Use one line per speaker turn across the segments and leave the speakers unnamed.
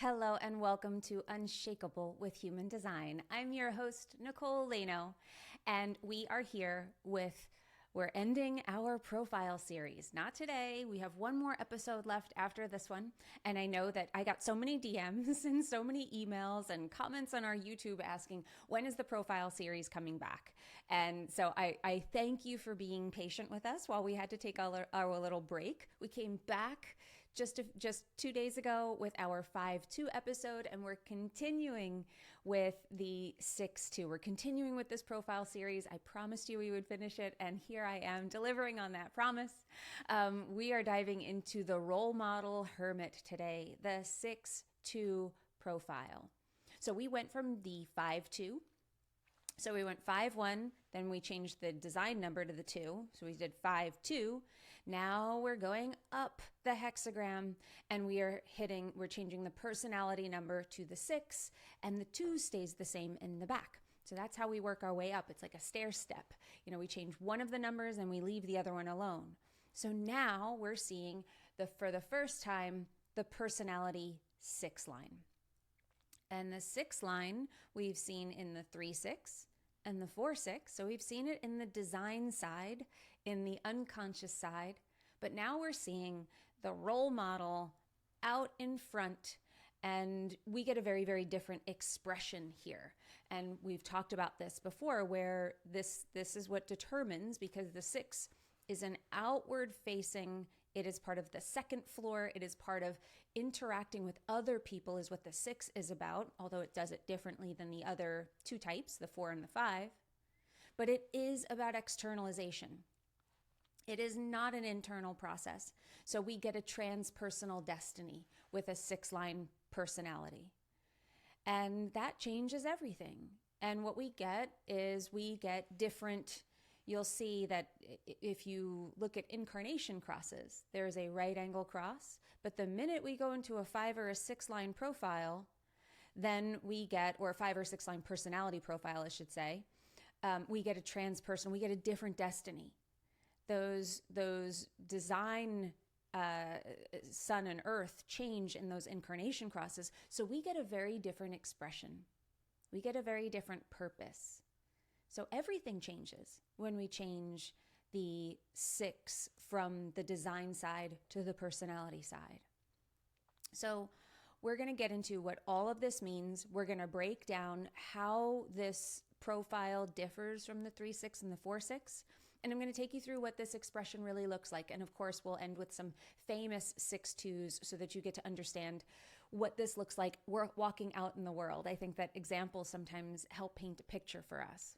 Hello and welcome to Unshakable with Human Design. I'm your host, Nicole Leno, and we are here we're ending our profile series. Not today. We have one more episode left after this one. And I know that I got so many DMs and so many emails and comments on our YouTube asking, when is the profile series coming back? And so I thank you for being patient with us while we had to take our little break. We came back just 2 days ago with our 5-2 episode, and we're continuing with the 6-2. We're continuing with this profile series. I promised you we would finish it, and here I am delivering on that promise. We are diving into the role model hermit today, the 6-2 profile. So we went from the 5-2. So we went 5-1, then we changed the design number to the 2. So we did 5-2. Now we're going up the hexagram and we're changing the personality number to the 6, and the 2 stays the same in the back. So that's how we work our way up. It's like a stair step. We change one of the numbers and we leave the other one alone. So now we're seeing for the first time, the personality 6 line. And the 6 line we've seen in the 3-6 and the 4-6. So we've seen it in the design side, in the unconscious side. But now we're seeing the role model out in front, and we get a very, very different expression here. And we've talked about this before, where this is what determines, because the 6 is an outward facing, it is part of the second floor, it is part of interacting with other people, is what the 6 is about, although it does it differently than the other 2 types, the 4 and the 5. But it is about externalization. It is not an internal process. So we get a transpersonal destiny with a 6-line personality. And that changes everything. And what we get is different. You'll see that if you look at incarnation crosses, there's a right angle cross. But the minute we go into a 5 or a 6-line profile, then we get, or a 5 or 6-line personality profile, I should say, we get a transpersonal, we get a different destiny. Those design sun and earth change in those incarnation crosses. So we get a very different expression. We get a very different purpose. So everything changes when we change the 6 from the design side to the personality side. So we're going to get into what all of this means. We're going to break down how this profile differs from the 3-6 and the 4-6. And I'm going to take you through what this expression really looks like. And of course, we'll end with some famous 6-2s so that you get to understand what this looks like walking out in the world. I think that examples sometimes help paint a picture for us.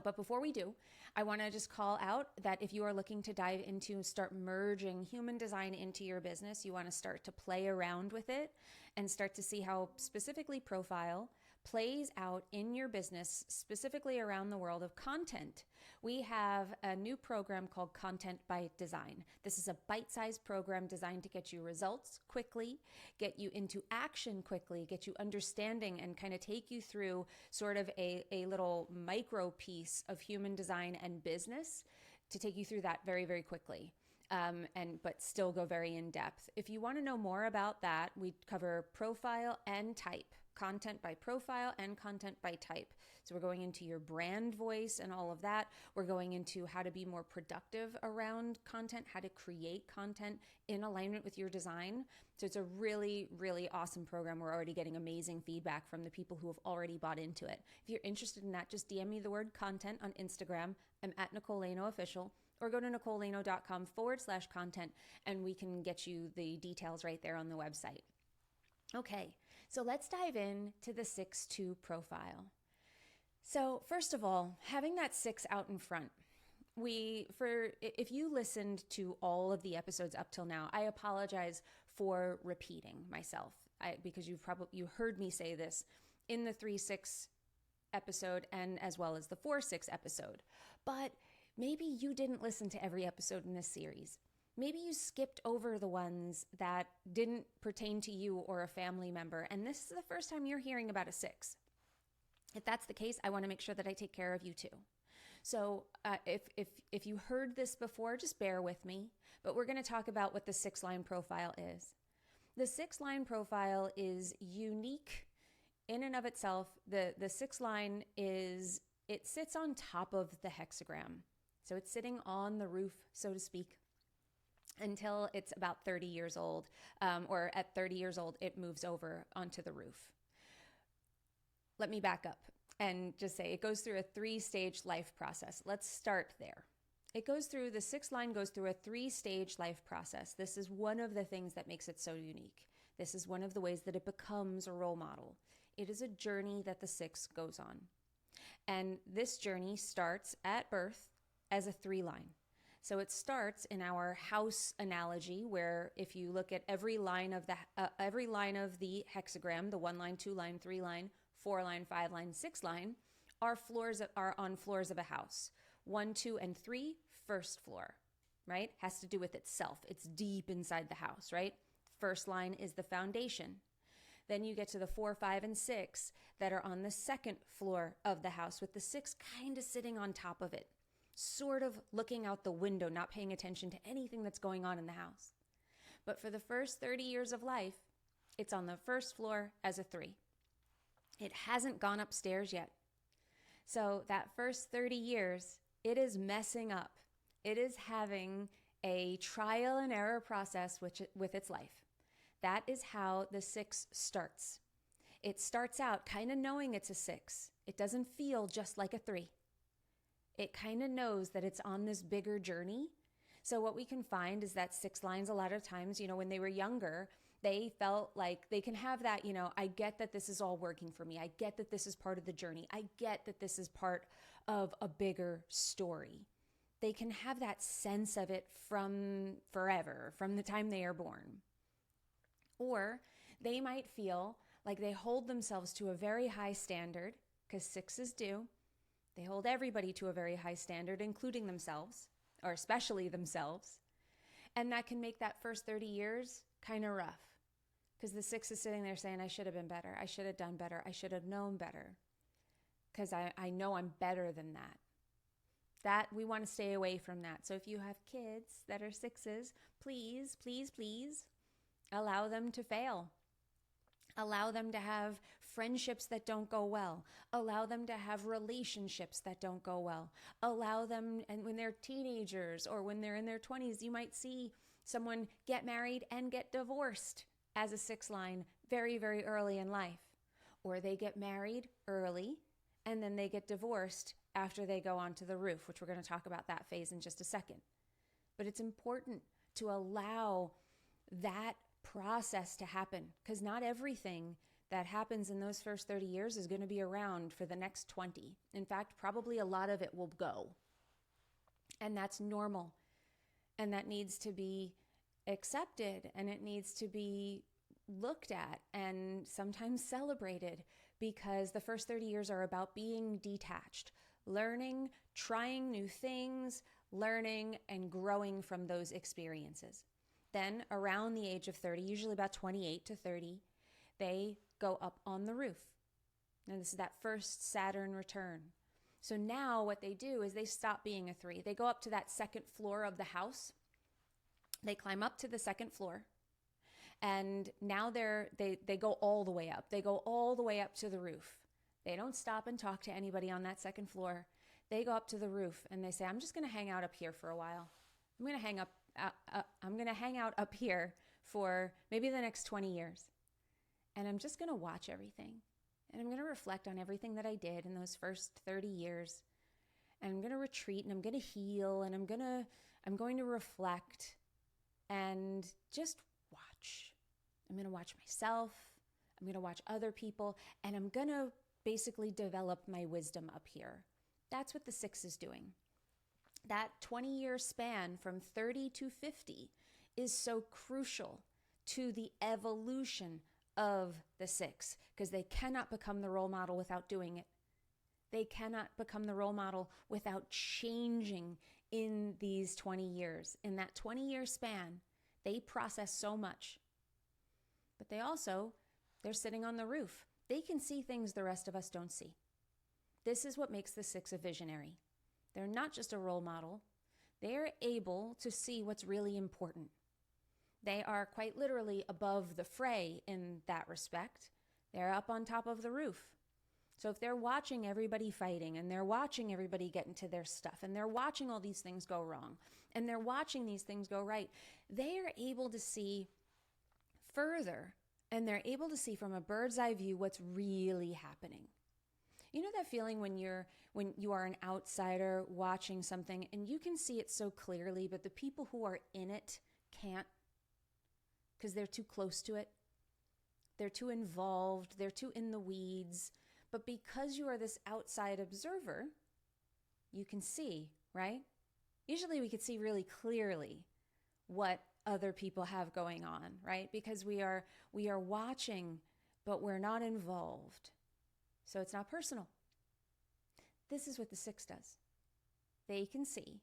But before we do, I want to just call out that if you are looking to dive into, start merging human design into your business, you want to start to play around with it and start to see how specifically profile plays out in your business, specifically around the world of content. We have a new program called Content by Design. This is a bite-sized program designed to get you results quickly, get you into action quickly, get you understanding, and kind of take you through sort of a little micro piece of human design and business to take you through that very, very quickly. But still go very in depth. If you want to know more about that, we cover profile and type, content by profile and content by type. So we're going into your brand voice and all of that. We're going into how to be more productive around content, how to create content in alignment with your design. So it's a really, really awesome program. We're already getting amazing feedback from the people who have already bought into it. If you're interested in that, just DM me the word content on Instagram. I'm at Nicole Leno Official. Or go to NicoleLeno.com/content and we can get you the details right there on the website. Okay, so let's dive in to the 6-2 profile. So first of all, having that 6 out in front, if you listened to all of the episodes up till now, I apologize for repeating myself because you heard me say this in the 3-6 episode and as well as the 4-6 episode. But maybe you didn't listen to every episode in this series. Maybe you skipped over the ones that didn't pertain to you or a family member, and this is the first time you're hearing about a 6. If that's the case, I want to make sure that I take care of you too. So if you heard this before, just bear with me, but we're going to talk about what the 6-line profile is. The 6-line profile is unique in and of itself. The 6-line it sits on top of the hexagram. So it's sitting on the roof, so to speak, until it's about 30 years old, or at 30 years old, it moves over onto the roof. Let me back up and just say it goes through a 3-stage life process. Let's start there. The 6-line goes through a 3-stage life process. This is one of the things that makes it so unique. This is one of the ways that it becomes a role model. It is a journey that the 6 goes on. And this journey starts at birth as a 3-line. So it starts in our house analogy, where if you look at every line of the hexagram, the 1-line, 2-line, 3-line, 4-line, 5-line, 6-line, our floors are on floors of a house. 1, 2, and 3, first floor, right? Has to do with itself. It's deep inside the house, right? First line is the foundation. Then you get to the 4, 5, and 6 that are on the second floor of the house, with the 6 kind of sitting on top of it, sort of looking out the window, not paying attention to anything that's going on in the house. But for the first 30 years of life, it's on the first floor as a 3. It hasn't gone upstairs yet. So that first 30 years, it is messing up. It is having a trial and error process with its life. That is how the 6 starts. It starts out kind of knowing it's a 6. It doesn't feel just like a 3. It kind of knows that it's on this bigger journey. So what we can find is that 6 lines, a lot of times, when they were younger, they felt like they can have that, I get that this is all working for me. I get that this is part of the journey. I get that this is part of a bigger story. They can have that sense of it from forever, from the time they are born. Or they might feel like they hold themselves to a very high standard, because 6s do. They hold everybody to a very high standard, including themselves, or especially themselves. And that can make that first 30 years kind of rough, because the 6 is sitting there saying, I should have been better. I should have done better. I should have known better, because I know I'm better than that. That we want to stay away from that. So if you have kids that are 6s, please, please, please allow them to fail. Allow them to have friendships that don't go well. Allow them to have relationships that don't go well. Allow them, and when they're teenagers or when they're in their 20s, you might see someone get married and get divorced as a 6-line very, very early in life. Or they get married early and then they get divorced after they go onto the roof, which we're going to talk about that phase in just a second. But it's important to allow that process to happen, because not everything that happens in those first 30 years is going to be around for the next 20. In fact, probably a lot of it will go. And that's normal. And that needs to be accepted, and it needs to be looked at and sometimes celebrated, because the first 30 years are about being detached, learning, trying new things, learning and growing from those experiences. Then around the age of 30, usually about 28 to 30, they go up on the roof. And this is that first Saturn return. So now what they do is they stop being a 3. They go up to that second floor of the house. They climb up to the second floor. And now they go all the way up. They go all the way up to the roof. They don't stop and talk to anybody on that second floor. They go up to the roof and they say, I'm just going to hang out up here for a while. I'm going to hang out up here for maybe the next 20 years. And I'm just going to watch everything. And I'm going to reflect on everything that I did in those first 30 years. And I'm going to retreat and I'm going to heal and I'm going to reflect and just watch. I'm going to watch myself. I'm going to watch other people, and I'm going to basically develop my wisdom up here. That's what the 6 is doing. That 20-year span from 30 to 50 is so crucial to the evolution of the 6, because they cannot become the role model without doing it. They cannot become the role model without changing in these 20 years. In that 20-year span, they process so much. But they're sitting on the roof. They can see things the rest of us don't see. This is what makes the 6 a visionary. They're not just a role model. They're able to see what's really important. They are quite literally above the fray in that respect. They're up on top of the roof. So if they're watching everybody fighting and they're watching everybody get into their stuff and they're watching all these things go wrong and they're watching these things go right, they are able to see further and they're able to see from a bird's eye view what's really happening. You know that feeling when you are an outsider watching something and you can see it so clearly, but the people who are in it can't because they're too close to it. They're too involved. They're too in the weeds. But because you are this outside observer, you can see, right? Usually we could see really clearly what other people have going on, right? Because we are watching, but we're not involved. So it's not personal. This is what the 6 does. They can see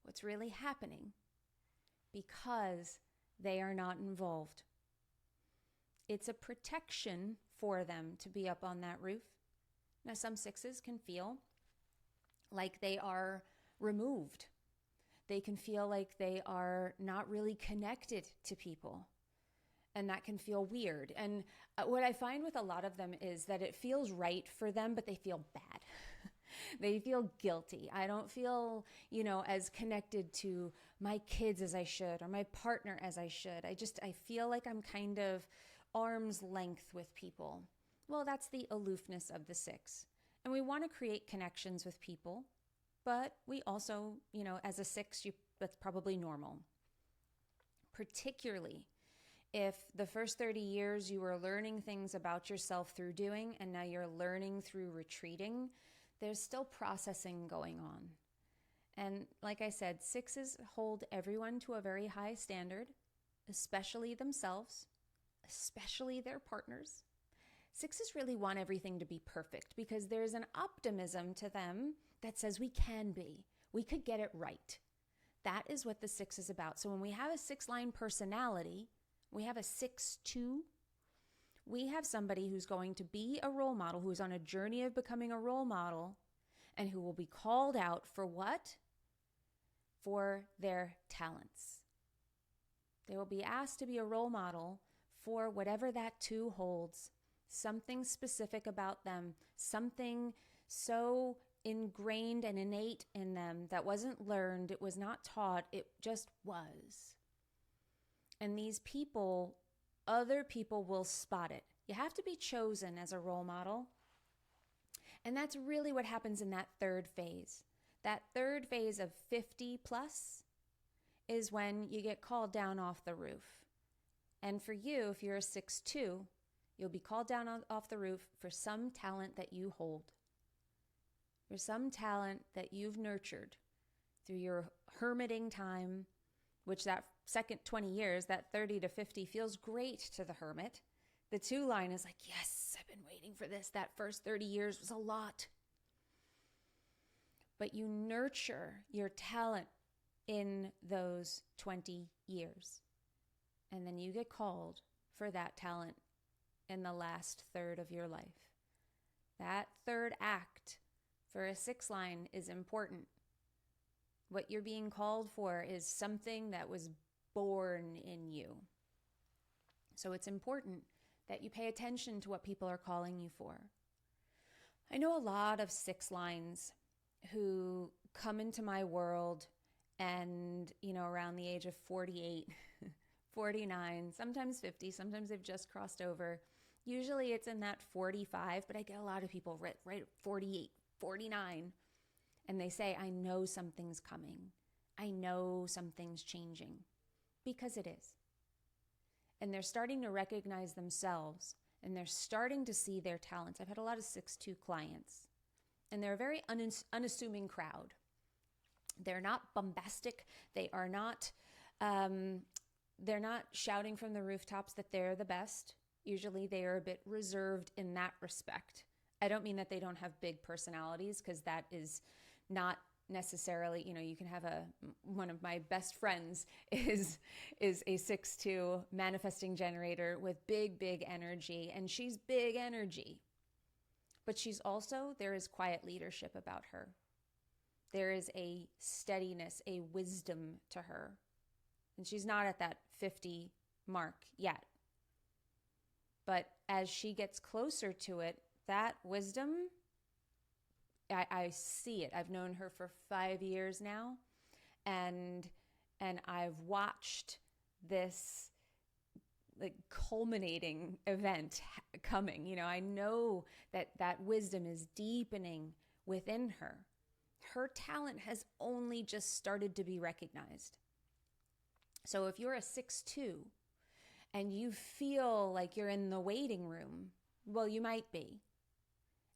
what's really happening because they are not involved. It's a protection for them to be up on that roof. Now, some 6s can feel like they are removed. They can feel like they are not really connected to people. And that can feel weird. And what I find with a lot of them is that it feels right for them, but they feel bad. They feel guilty. I don't feel, as connected to my kids as I should or my partner as I should. I feel like I'm kind of arm's length with people. Well, that's the aloofness of the 6. And we want to create connections with people, but we also, as a 6, that's probably normal. Particularly if the first 30 years you were learning things about yourself through doing, and now you're learning through retreating, there's still processing going on. And like I said, 6s hold everyone to a very high standard, especially themselves, especially their partners. 6s really want everything to be perfect because there's an optimism to them that says we can be. We could get it right. That is what the 6 is about. So when we have a 6-line personality, we have a 6-2, we have somebody who's going to be a role model, who's on a journey of becoming a role model, and who will be called out for what? For their talents. They will be asked to be a role model for whatever that 2 holds, something specific about them, something so ingrained and innate in them that wasn't learned, it was not taught, it just was. And these people, other people will spot it. You have to be chosen as a role model. And that's really what happens in that 3rd phase. That 3rd phase of 50 plus is when you get called down off the roof. And for you, if you're a 6-2, you'll be called down off the roof for some talent that you hold. For some talent that you've nurtured through your hermiting time, which that second 20 years, that 30 to 50 feels great to the hermit. The 2 line is like, yes, I've been waiting for this. That first 30 years was a lot. But you nurture your talent in those 20 years. And then you get called for that talent in the last third of your life. That 3rd act for a 6-line is important. What you're being called for is something that was born in you. So it's important that you pay attention to what people are calling you for. I know a lot of 6-lines who come into my world and, around the age of 48, 49, sometimes 50, sometimes they've just crossed over. Usually it's in that 45, but I get a lot of people right at 48, 49. And they say, I know something's coming. I know something's changing. Because it is. And they're starting to recognize themselves. And they're starting to see their talents. I've had a lot of 6-2 clients. And they're a very unassuming crowd. They're not bombastic. They are not, they're not shouting from the rooftops that they're the best. Usually they are a bit reserved in that respect. I don't mean that they don't have big personalities, because that is not necessarily, you can have one of my best friends is a 6-2 manifesting generator with big energy, and she's big energy. But there is quiet leadership about her. There is a steadiness, a wisdom to her. And she's not at that 50 mark yet. But as she gets closer to it, that wisdom, I see it. I've known her for 5 years now, and I've watched this like culminating event coming. You know, I know that wisdom is deepening within her. Her talent has only just started to be recognized. So if you're a 6'2", and you feel like you're in the waiting room, well, you might be.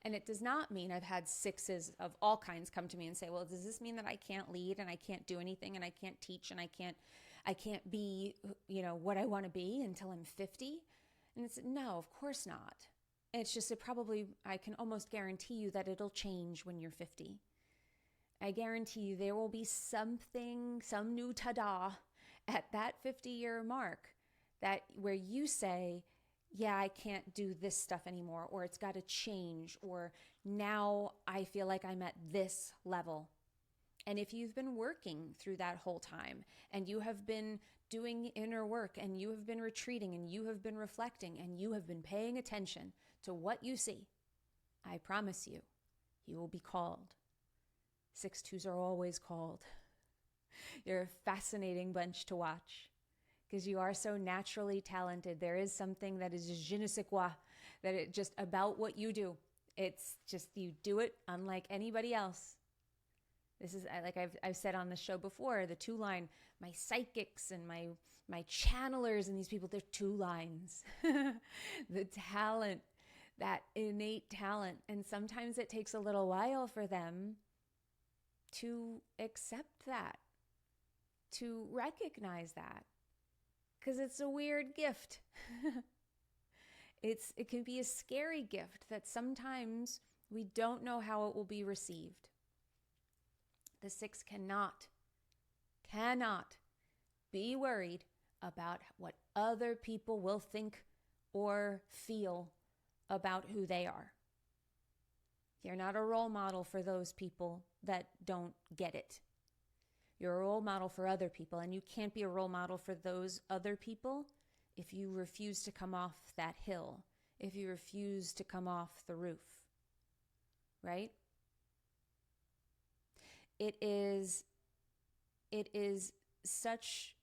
And it does not mean I've had 6s of all kinds come to me and say, well, does this mean that I can't lead and I can't do anything and I can't teach and I can't be, you know, what I want to be until I'm 50? And it's no, of course not. It's just I can almost guarantee you that it'll change when you're 50. I guarantee you there will be some new ta-da at that 50-year mark that where you say, yeah, I can't do this stuff anymore, or it's got to change, or now I feel like I'm at this level. And if you've been working through that whole time, and you have been doing inner work, and you have been retreating, and you have been reflecting, and you have been paying attention to what you see, I promise you, you will be called. 6'2s are always called. You're a fascinating bunch to watch, because you are so naturally talented. There is something that is je ne sais quoi, that it just about what you do. It's just, you do it unlike anybody else. This is, like I've said on the show before, the 2-line, my psychics and my channelers and these people, they're 2 lines. The talent, that innate talent. And sometimes it takes a little while for them to accept that, to recognize that. Because it's a weird gift. It can be a scary gift that sometimes we don't know how it will be received. The 6 cannot be worried about what other people will think or feel about who they are. You're not a role model for those people that don't get it. You're a role model for other people, and you can't be a role model for those other people if you refuse to come off that hill, if you refuse to come off the roof, right? It is such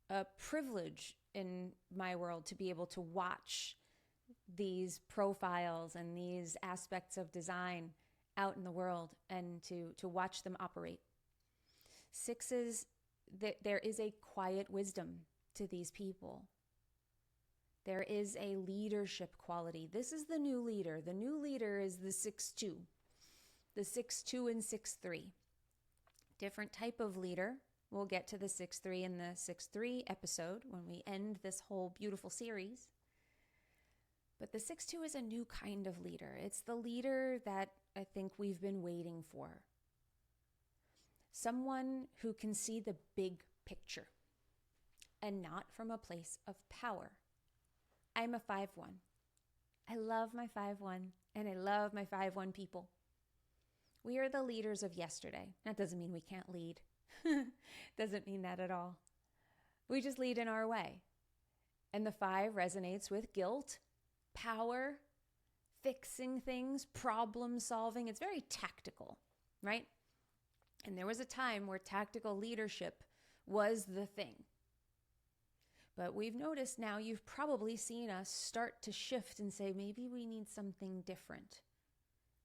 a privilege in my world to be able to watch these profiles and these aspects of design out in the world and to watch them operate. 6s, there is a quiet wisdom to these people. There is a leadership quality. This is the new leader. The new leader is the 6'2", the 6'2" and 6'3". Different type of leader. We'll get to the 6'3" in the 6'3" episode when we end this whole beautiful series. But the 6'2" is a new kind of leader. It's the leader that I think we've been waiting for. Someone who can see the big picture and not from a place of power. I'm a 5'1". I love my 5'1", and I love my 5'1" people. We are the leaders of yesterday. That doesn't mean we can't lead. Doesn't mean that at all. We just lead in our way. And the 5 resonates with guilt, power, fixing things, problem solving. It's very tactical, right? And there was a time where tactical leadership was the thing. But we've noticed now, you've probably seen us start to shift and say, maybe we need something different.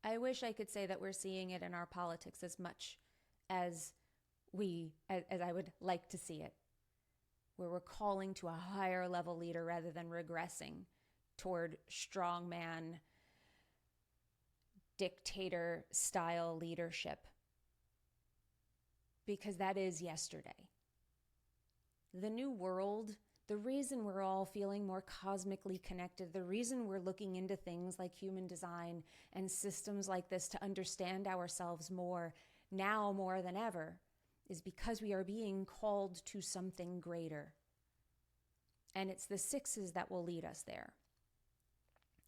I wish I could say that we're seeing it in our politics as much as I would like to see it, where we're calling to a higher level leader rather than regressing toward strongman, dictator style leadership. Because that is yesterday. The new world, the reason we're all feeling more cosmically connected, the reason we're looking into things like human design and systems like this to understand ourselves more, now more than ever, is because we are being called to something greater. And it's the 6s that will lead us there.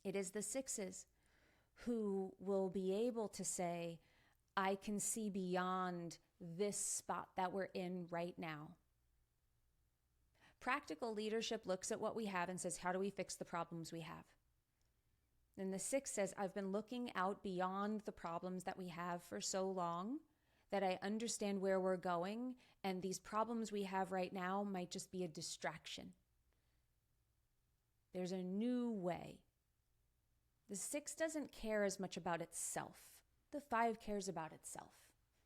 It is the 6s who will be able to say, I can see beyond this spot that we're in right now. Practical leadership looks at what we have and says, how do we fix the problems we have? And the 6 says, I've been looking out beyond the problems that we have for so long that I understand where we're going, and these problems we have right now might just be a distraction. There's a new way. The 6 doesn't care as much about itself. The 5 cares about itself.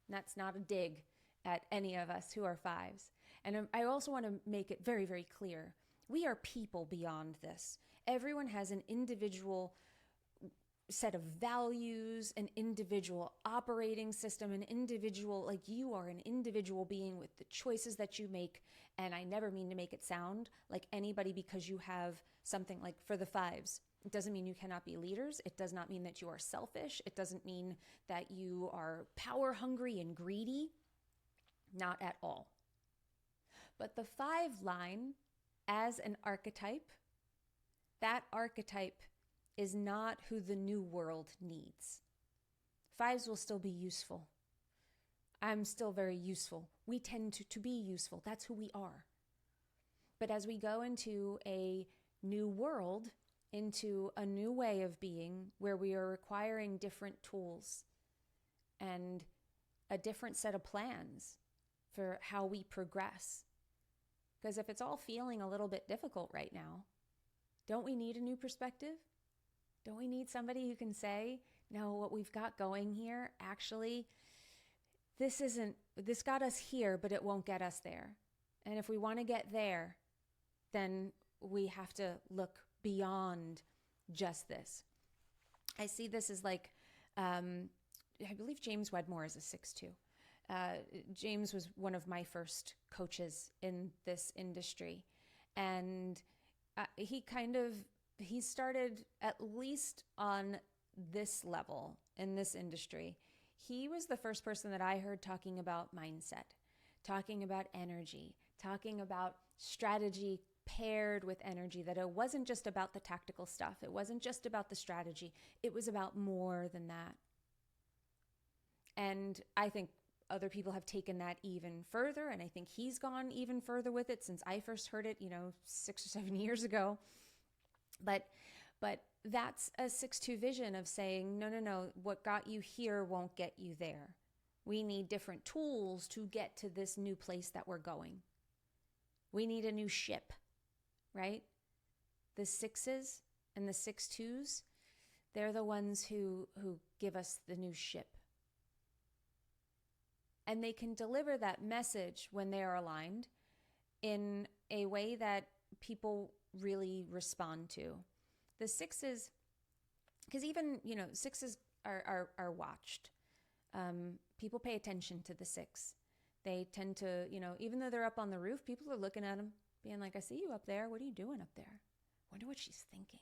And that's not a dig at any of us who are 5s. And I also want to make it very, very clear. We are people beyond this. Everyone has an individual set of values, an individual operating system, an individual, like you are an individual being with the choices that you make. And I never mean to make it sound like anybody because you have something like for the 5s. It doesn't mean you cannot be leaders. It does not mean that you are selfish. It doesn't mean that you are power hungry and greedy. Not at all. But the 5 line as an archetype, that archetype is not who the new world needs. 5s will still be useful. I'm still very useful. We tend to be useful. That's who we are. But as we go into a new world, into a new way of being where we are requiring different tools and a different set of plans for how we progress. Because if it's all feeling a little bit difficult right now, don't we need a new perspective? Don't we need somebody who can say, no, what we've got going here, actually, this got us here, but it won't get us there. And if we want to get there, then we have to look beyond just this. I see this as like, I believe James Wedmore is a 6 too. James was one of my first coaches in this industry. And he started at least on this level in this industry. He was the first person that I heard talking about mindset, talking about energy, talking about strategy paired with energy, that it wasn't just about the tactical stuff. It wasn't just about the strategy. It was about more than that. And I think other people have taken that even further. And I think he's gone even further with it since I first heard it, 6 or 7 years ago. But that's a 6-2 vision of saying, no, what got you here won't get you there. We need different tools to get to this new place that we're going. We need a new ship, right? The 6s and the 6-2s, they're the ones who give us the new ship. And they can deliver that message when they are aligned in a way that people really respond to. The 6s, because even, 6s are watched. People pay attention to the 6. They tend to, even though they're up on the roof, people are looking at them being like, I see you up there. What are you doing up there? Wonder what she's thinking.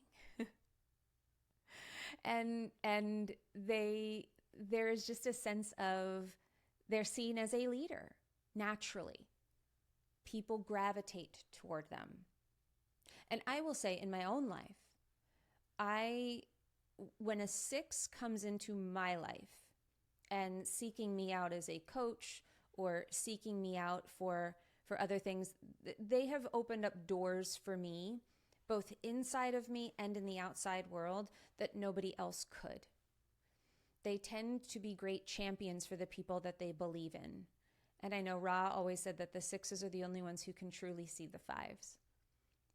and there is just a sense of they're seen as a leader naturally. People gravitate toward them. And I will say in my own life, when a 6 comes into my life and seeking me out as a coach or seeking me out for other things, they have opened up doors for me, both inside of me and in the outside world, that nobody else could. They tend to be great champions for the people that they believe in. And I know Ra always said that the 6s are the only ones who can truly see the 5s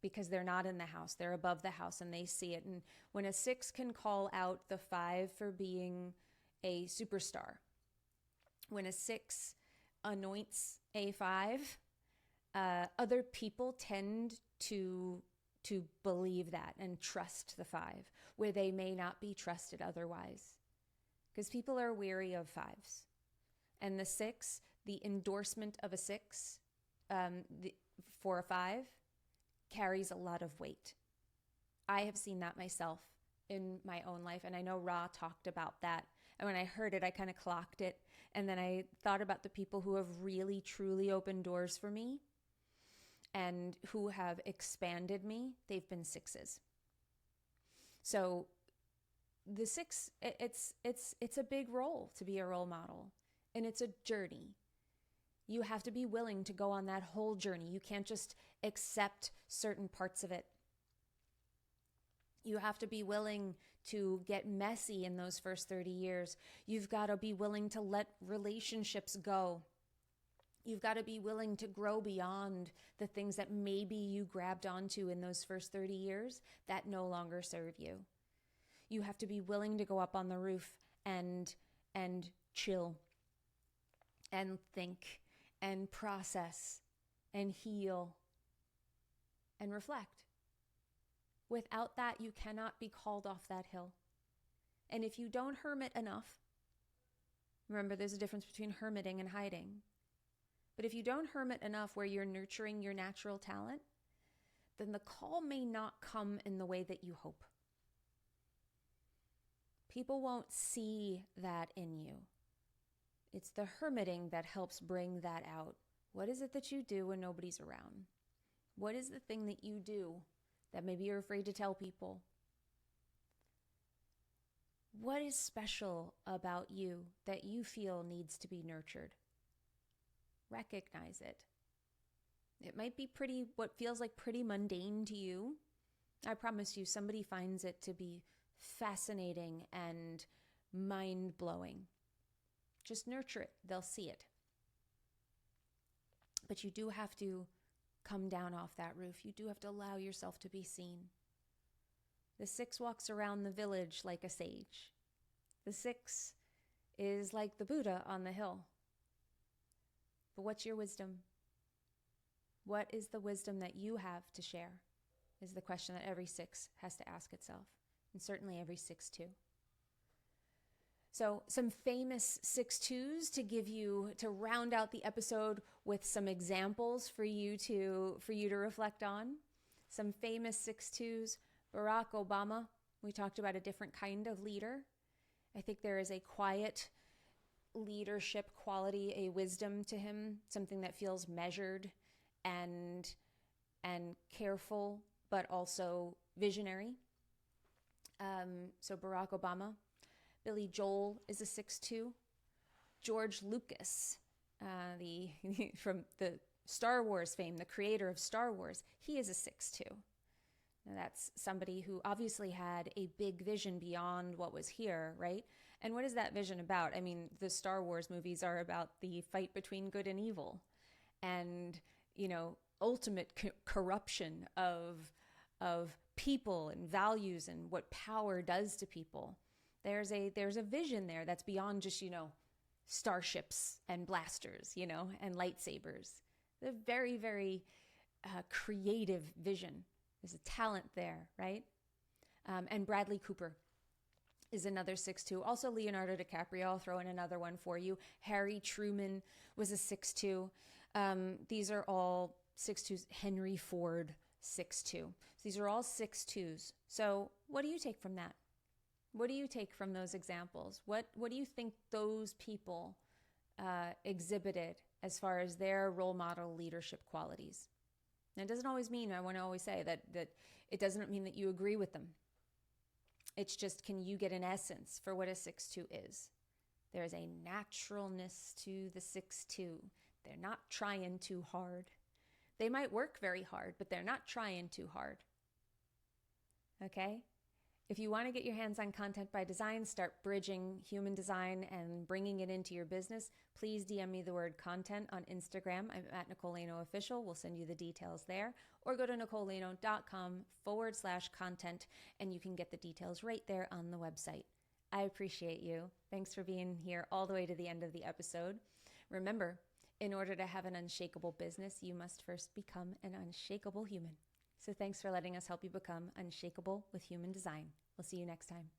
because they're not in the house. They're above the house and they see it. And when a 6 can call out the 5 for being a superstar, when a 6 anoints a 5, other people tend to believe that and trust the 5 where they may not be trusted otherwise. Because people are weary of 5s. And the 6, the endorsement of a 6 for a 5 carries a lot of weight. I have seen that myself in my own life. And I know Ra talked about that. And when I heard it, I kind of clocked it. And then I thought about the people who have really, truly opened doors for me and who have expanded me. They've been 6s. So the 6, it's a big role to be a role model, and it's a journey. You have to be willing to go on that whole journey. You can't just accept certain parts of it. You have to be willing to get messy in those first 30 years. You've got to be willing to let relationships go. You've got to be willing to grow beyond the things that maybe you grabbed onto in those first 30 years that no longer serve you. You have to be willing to go up on the roof and chill and think and process and heal and reflect. Without that, you cannot be called off that hill. And if you don't hermit enough, remember there's a difference between hermiting and hiding. But if you don't hermit enough where you're nurturing your natural talent, then the call may not come in the way that you hope. People won't see that in you. It's the hermiting that helps bring that out. What is it that you do when nobody's around? What is the thing that you do that maybe you're afraid to tell people? What is special about you that you feel needs to be nurtured? Recognize it. It might be what feels like pretty mundane to you. I promise you, somebody finds it to be fascinating and mind-blowing. Just nurture it. They'll see it. But you do have to come down off that roof. You do have to allow yourself to be seen. The 6 walks around the village like a sage. The 6 is like the Buddha on the hill. But what's your wisdom? What is the wisdom that you have to share? Is the question that every 6 has to ask itself. And certainly every 6 too. So some famous 6-2s to round out the episode with some examples for you to reflect on. Some famous 6-2s. Barack Obama, we talked about a different kind of leader. I think there is a quiet leadership quality, a wisdom to him, something that feels measured and careful, but also visionary. So Barack Obama. Billy Joel is a 6-2. George Lucas, from the Star Wars fame, the creator of Star Wars, he is a 6-2. Now that's somebody who obviously had a big vision beyond what was here, right? And what is that vision about? I mean, the Star Wars movies are about the fight between good and evil and, ultimate corruption of people and values and what power does to people. There's a vision there that's beyond just, starships and blasters, and lightsabers. The very, very creative vision. There's a talent there, right? And Bradley Cooper is another 6-2. Also Leonardo DiCaprio, I'll throw in another one for you. Harry Truman was a 6-2. These are all 6-2s. Henry Ford, 6-2. So these are all 6-2s. So what do you take from that? What do you take from those examples? What do you think those people exhibited as far as their role model leadership qualities? And it doesn't always mean, I want to always say that it doesn't mean that you agree with them. It's just, can you get an essence for what a 6-2 is? There is a naturalness to the 6-2. They're not trying too hard. They might work very hard, but they're not trying too hard. Okay? If you want to get your hands on Content by Design, start bridging human design and bringing it into your business, please DM me the word content on Instagram. I'm at Nicole Laino Official. We'll send you the details there. Or go to NicoleLaino.com/content and you can get the details right there on the website. I appreciate you. Thanks for being here all the way to the end of the episode. Remember, in order to have an unshakable business, you must first become an unshakable human. So thanks for letting us help you become unshakable with human design. We'll see you next time.